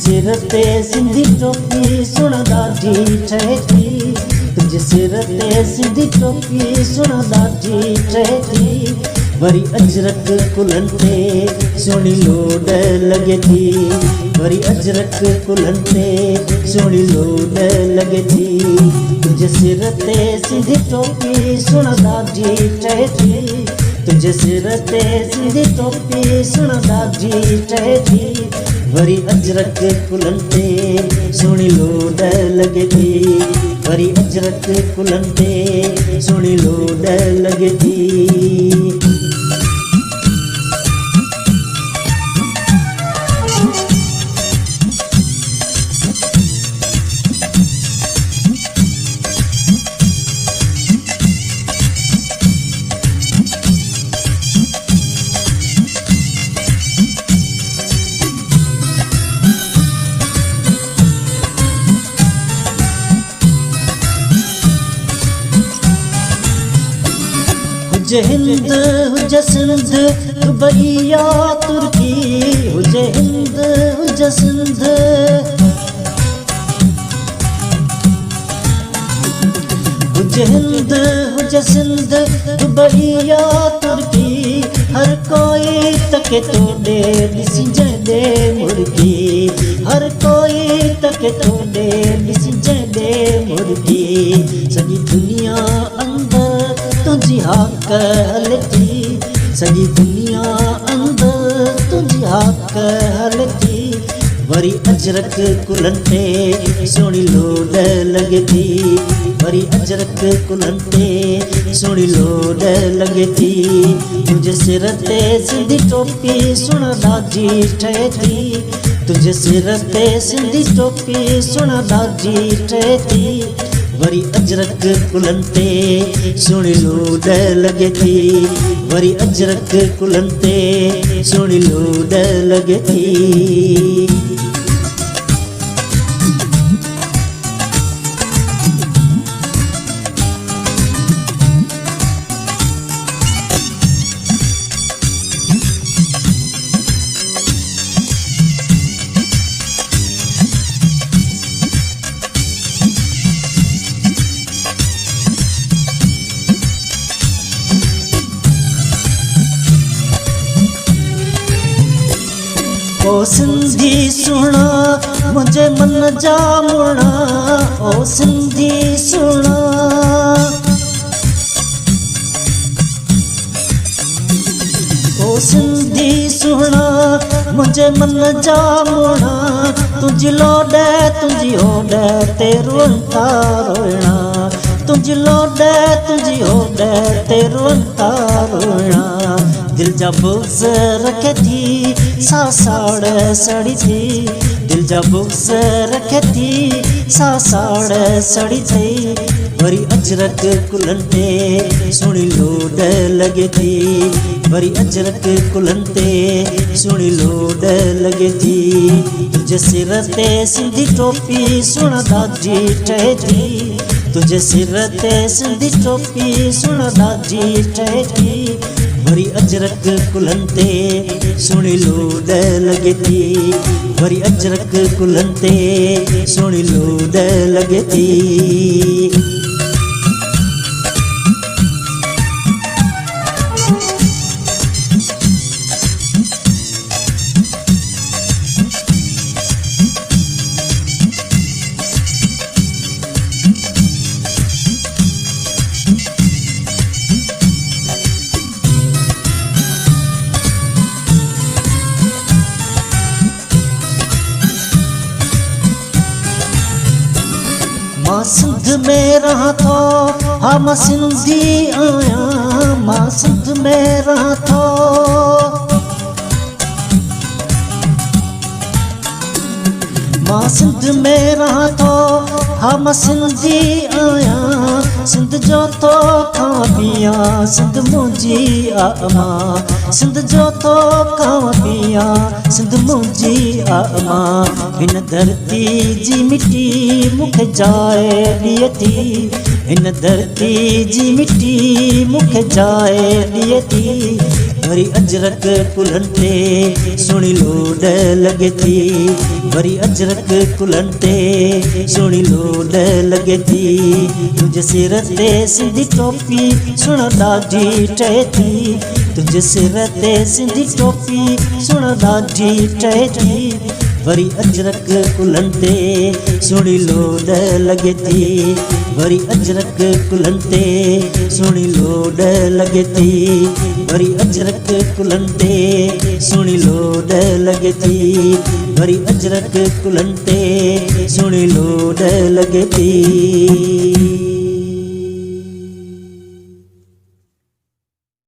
सिर ते सिंधी टोपी सुण ॾाढी ठहे थी। तुंहिंजे सिर ते सिंधी टोपी सुण ॾाढी ठहे थी। वरी अजरक कुलनि ते सुहिणी लोड लॻे थी। वरी अजरक कुलनि ते सुहिणी लोड लॻे थी। तुंहिंजे सिर ते सिंधी टोपी सुण ॾाढी ठहे थी। तुंहिंजे सिर ते सिंधी टोपी सुण ॾाढी ठहे थी। वरी अजरक कुलनि ते सुहिणी लोड लॻे थी। वरी अजरक कुलनि ते सुहिणी लोड लॻे थी। हुजे हिंद हुजे सिंध दुबई या तुर्की। हुजे हिंद हुजे सिंध हुजे हिंद हुजे सिंध दुबई या तुर्की। हर कोई तके तोड़े ॾिसी जंदे मुर्गी। हर कोई तके तोड़े ॾिसी जंदे मुर्गी। सॼी दुनिया अंदर तुझी हक हले थी। सॼी दुनिया अंदर तुझी हक हले थी। वरी अजरक कुलनि ते सुहिणी लोड लॻे थी। वरी अजरक कुलनि ते सुहिणी लोड लॻे थी। तुंहिंजे सिर ते सिंधी टोपी सुण ॾाढी ठहे थी। तुंहिंजे सिर ते सिंधी टोपी सुण ॾाढी ठहे थी। वरी अजरक कुलनि ते सुहिणी लोड लॻे थी। वरी अजरक कुलनि ते सुहिणी लोड लॻे थी। ओ सिंधी सुहिणा मुंहिंजे मन जा मुणा। ओ सिंधी सुहिणा ओ सिंधी सुहिणा मुंहिंजे मन जा मुणा। तुंहिंजी लोड तुंहिंजी होड ते रोअनि था रोइणा। तुंहिंजी लोड तुंहिंजी होड ते रोअनि था रोइणा। दिल जा बुग़्ज़ रखे थी सासाड़ सड़ी थी। दिल जा बुग़्ज़ रखे थी सासाड़ सड़ी थी। वरी अजरक कुलनि ते सुहिणी लोड लॻे थी। वरी अजरक कुलनि ते सुहिणी लोड लॻे थी। तुंहिंजे सिर ते सिंधी टोपी सुण ॾाढी ठहे थी। तुंहिंजे सिर ते सिंधी टोपी सुण ॾाढी ठहे थी। वरी अजरक कुलनि ते सुहिणी लोड लॻे थी। वरी अजरक कुलनि ते सुहिणी लोड लॻे थी। मां सिंध में रहां थो। हा मां सिंधी आहियां। मां सिंध में रहां थो। मां सिंध में रहां थो। हा मां सिंधी आहियां। सिंध जो थो खावां पियां सिंध मुंहिंजी आमां। सिंध जो थो खावां पियां सिंध मुंहिंजी आमां। हिन धरती जी मिट्टी मूंखे जाइ ॾिए थी। हिन धरती जी मिट्टी मूंखे जाइ ॾिए थी। वरी अजरक कुलन ते सुणी लोड लगे थी, वरी अजरक कुलन ते सुणी लोड लगे थी। तुझे सिर ते सिंधी टोपी सुण ॾाढी टहे थी, तुझे सिर ते सिंधी टोपी सुण ॾाढी टहे थी। वरी अजरक कुलन ते सुणी लोड लगे थी, वरी अजरक कुलन ते सुणी लोड लगे थी, वरी अजरक कुलन ते सुणी लोड लगे थी, वरी अजरक कुलन ते सुणी लोड लगे थी।